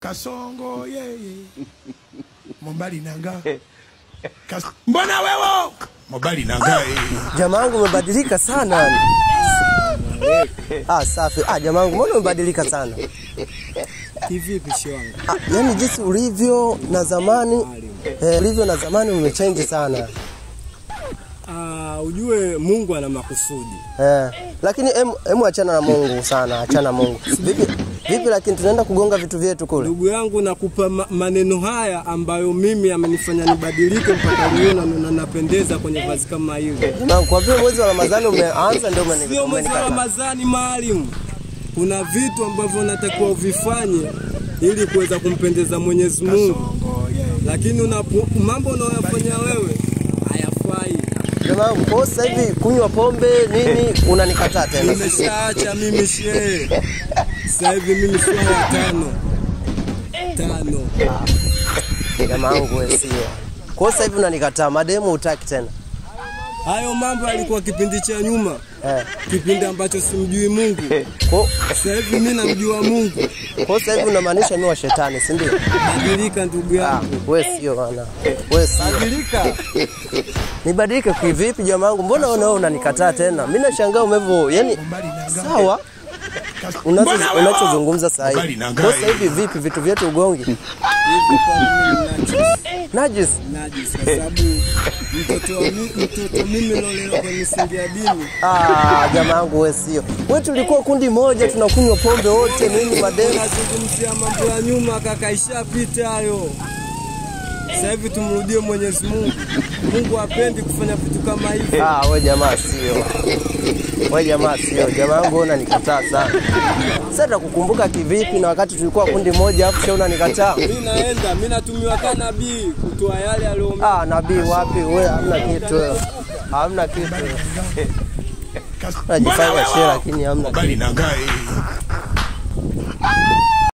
Kasongo yeye Mobali nanga Mbona wewe Mobali nanga Jamaa wangu umebadilika sana. Safi. Jamaa wangu mbona umebadilika sana? Kivipi wangu? Yaani jinsi ulivyo na zamani, ulivyo na zamani umechange sana. Ujue Mungu ana makusudi. Lakini hemu achana na Mungu sana, achana Mungu. Vipi lakini tunaenda kugonga vitu vyetu kule. Ndugu yangu nakupa maneno haya ambayo mimi amenifanya nibadilike mpaka leo na napendeza kwenye vazi kama hili. Na kwa vile mwezi wa Ramadhani umeanza ndio sio mwezi wa Ramadhani maalim. Kuna vitu ambavyo unatakiwa uvifanye ili kuweza kumpendeza Mwenyezi Mungu. Lakini mambo unayofanya wewe hayafai. Jamaa kwa sasa hivi kunywa pombe nini unanikataa tena? Nimeshaacha mimi shehe. Sasa hivi mimi swala tano. Jamaa wangu wewe sio. Kwa sasa hivi unanikataa, mademu hutaki tena. Hayo mambo yalikuwa kipindi cha nyuma. Kipindi ambacho simjui Mungu. Sasa hivi mimi namjua Mungu. Kwa sasa hivi unamaanisha mimi wa shetani, si ndio? Badilika ndugu yangu. Wewe sio bwana. Wewe sio. Badilika. Nibadilike kivipi jamaa wangu? Mbona wewe unanikataa tena? Mimi nashangaa umevyo, yani sawa? Unachozungumza sasa hivi. Kwa sasa hivi vipi vitu vyetu ugongi? Hivi kwa mimi Najis kwa sababu mtoto mimi loleo kwa misingi ya dini. Jamaa wangu wewe sio. Wewe tulikuwa kundi moja tunakunywa pombe wote nini mademu. Tunazungumzia mambo ya nyuma kaka, ishapita hayo. Sasa hivi tumrudie Mwenyezi Mungu. Mungu hapendi kufanya vitu kama hivi. Wewe jamaa sio. Wewe jamaa sio. Jamaa wangu unanikataa sana. Sasa nakukumbuka kivipi na wakati tulikuwa kundi moja afu sasa unanikataa? Mimi natumiwa kama nabii kutoa yale aliyoomba. Nabii wapi wewe? Hamna kitu wewe. Hamna kitu. Najifanya shehe lakini hamna kitu.